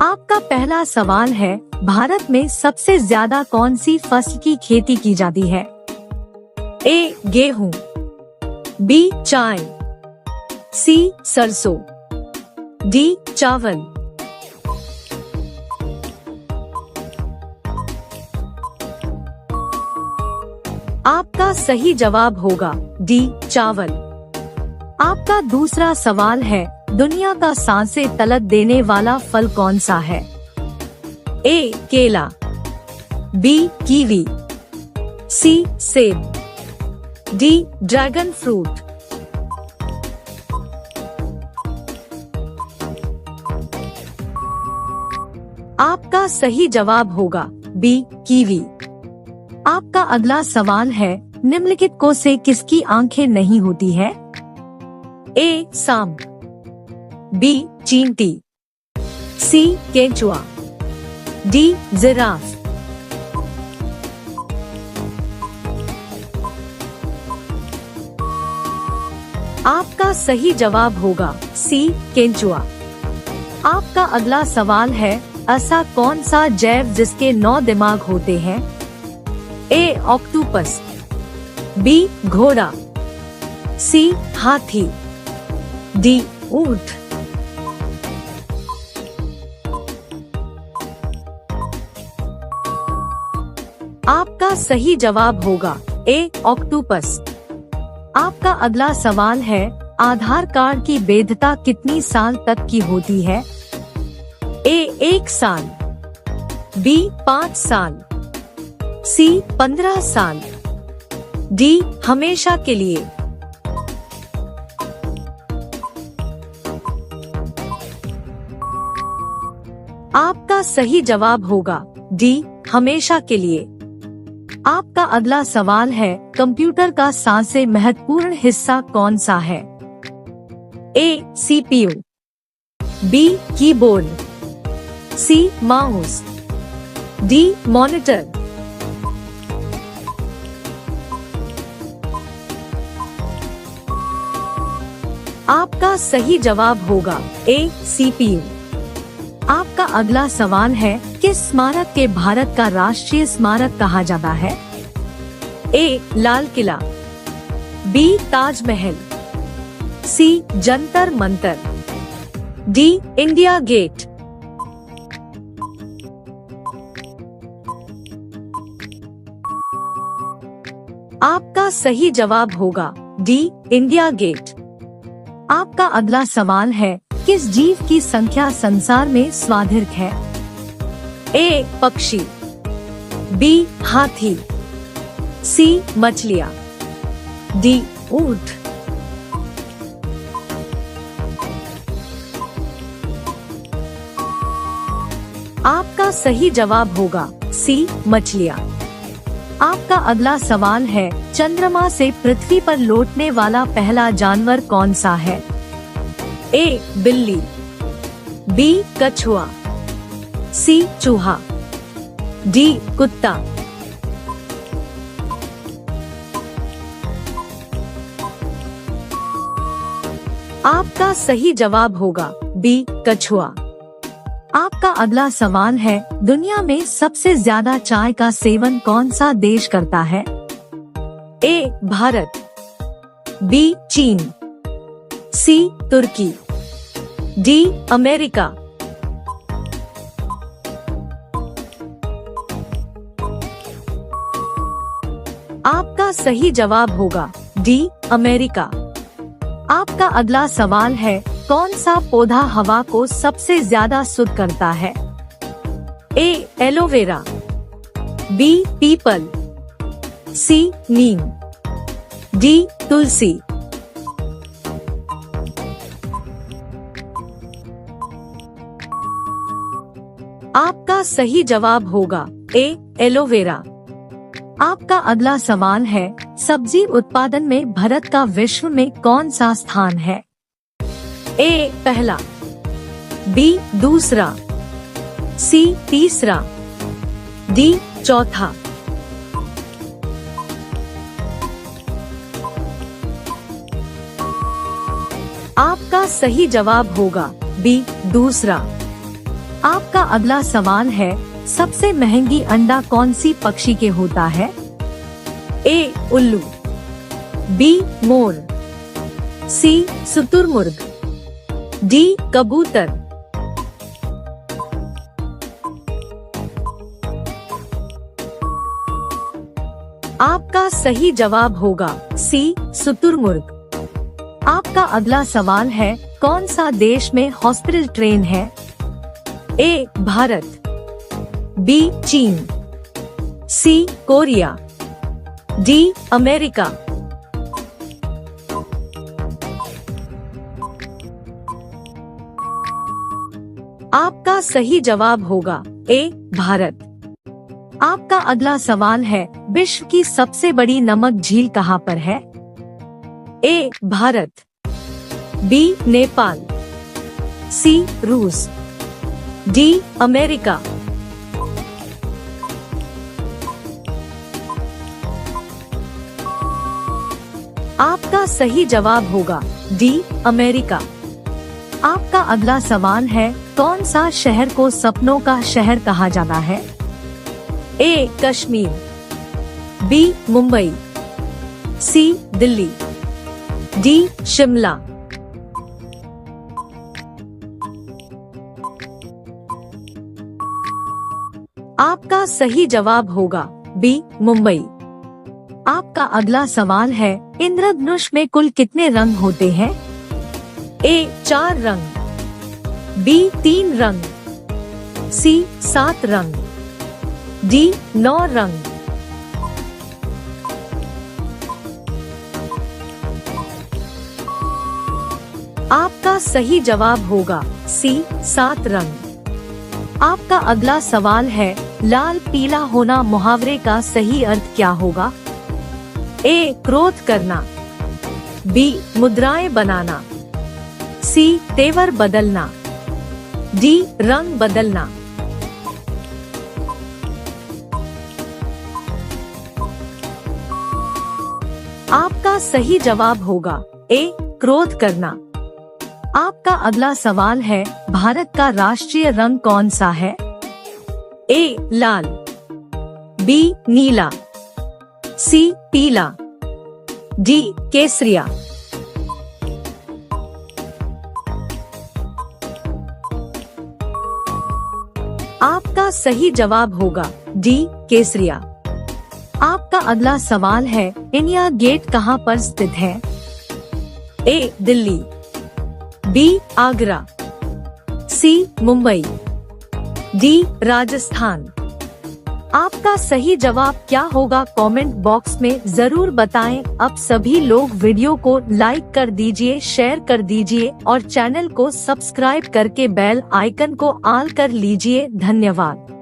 आपका पहला सवाल है, भारत में सबसे ज्यादा कौन सी फसल की खेती की जाती है? ए. गेहूं, बी. चाय, सी. सरसों, डी. चावल। आपका सही जवाब होगा डी. चावल। आपका दूसरा सवाल है, दुनिया का सांसें तलक देने वाला फल कौन सा है? ए. केला, बी. कीवी, सी. सेब, डी. Dragon fruit. आपका सही जवाब होगा बी. कीवी। आपका अगला सवाल है, निम्नलिखित को से किसकी आंखें नहीं होती है? ए. सांप, बी. चींटी, सी. केंचुआ, डी. जिराफ। आपका सही जवाब होगा सी. केंचुआ। आपका अगला सवाल है, ऐसा कौन सा जैव जिसके 9 दिमाग होते हैं? ए. Octopus, B. घोड़ा, सी. हाथी, डी. ऊंट। आपका सही जवाब होगा ए. ऑक्टोपस। आपका अगला सवाल है, आधार कार्ड की वैधता कितनी साल तक की होती है? ए. 1 साल, बी. 5 साल, सी. 15 साल, डी. हमेशा के लिए। आपका सही जवाब होगा डी. हमेशा के लिए। आपका अगला सवाल है, कंप्यूटर का सबसे महत्वपूर्ण हिस्सा कौन सा है? A. CPU, B. Keyboard, C. Mouse, D. Monitor. आपका सही जवाब होगा ए. सीपीयू। आपका अगला सवाल है, किस स्मारक के भारत का राष्ट्रीय स्मारक कहा जाता है? A. Lal Qila, B. Taj Mahal, C. Jantar Mantar, D. India Gate. आपका सही जवाब होगा डी. India Gate. आपका अगला सवाल है, किस जीव की संख्या संसार में सर्वाधिक है? ए. पक्षी, बी. हाथी, सी. मछलियाँ, डी. ऊंट। आपका सही जवाब होगा सी. मछलियाँ। आपका अगला सवाल है, चंद्रमा से पृथ्वी पर लौटने वाला पहला जानवर कौन सा है? ए. बिल्ली, बी. कछुआ, सी. चूहा, डी. कुत्ता। आपका सही जवाब होगा बी. कछुआ। आपका अगला सवाल है, दुनिया में सबसे ज्यादा चाय का सेवन कौन सा देश करता है? ए. भारत, बी. चीन, सी. तुर्की, डी. अमेरिका। आपका सही जवाब होगा डी. अमेरिका। आपका अगला सवाल है, कौन सा पौधा हवा को सबसे ज्यादा शुद्ध करता है? A. Aloe vera, B. Peepal, C. Neem, D. Tulsi. आपका सही जवाब होगा ए. एलोवेरा। आपका अगला सवाल है, सब्जी उत्पादन में भारत का विश्व में कौन सा स्थान है? ए. पहला, बी. दूसरा, सी. तीसरा, डी. चौथा। आपका सही जवाब होगा बी. दूसरा। आपका अगला सवाल है, सबसे महंगी अंडा कौन सी पक्षी के होता है? ए उल्लू, बी मोर, सी शुतुरमुर्ग, डी कबूतर। आपका सही जवाब होगा सी शुतुरमुर्ग। आपका अगला सवाल है, कौन सा देश में हॉस्पिटल ट्रेन है? ए भारत, बी चीन, सी कोरिया, डी अमेरिका। आपका सही जवाब होगा ए भारत। आपका अगला सवाल है, विश्व की सबसे बड़ी नमक झील कहाँ पर है? ए भारत, बी नेपाल, सी रूस, डी अमेरिका। आपका सही जवाब होगा डी अमेरिका। आपका अगला सवाल है, कौन सा शहर को सपनों का शहर कहा जाता है? ए कश्मीर, बी मुंबई, सी दिल्ली, डी शिमला। आपका सही जवाब होगा बी मुंबई। आपका अगला सवाल है, इंद्रधनुष में कुल कितने रंग होते हैं? ए 4 रंग, बी 3 रंग, सी 7 रंग, डी 9 रंग। आपका सही जवाब होगा सी 7 रंग। आपका अगला सवाल है, लाल पीला होना मुहावरे का सही अर्थ क्या होगा? ए क्रोध करना, बी मुद्राएं बनाना, सी तेवर बदलना, डी रंग बदलना। आपका सही जवाब होगा ए क्रोध करना। आपका अगला सवाल है, भारत का राष्ट्रीय रंग कौन सा है? ए लाल, बी नीला, सी पीला, डी केसरिया। आपका सही जवाब होगा डी केसरिया। आपका अगला सवाल है, इंडिया गेट कहाँ पर स्थित है? ए दिल्ली, बी आगरा, सी मुंबई, डी राजस्थान। आपका सही जवाब क्या होगा कमेंट बॉक्स में जरूर बताएं। अब सभी लोग वीडियो को लाइक कर दीजिए, शेयर कर दीजिए और चैनल को सब्सक्राइब करके बेल आइकन को ऑल कर लीजिए। धन्यवाद।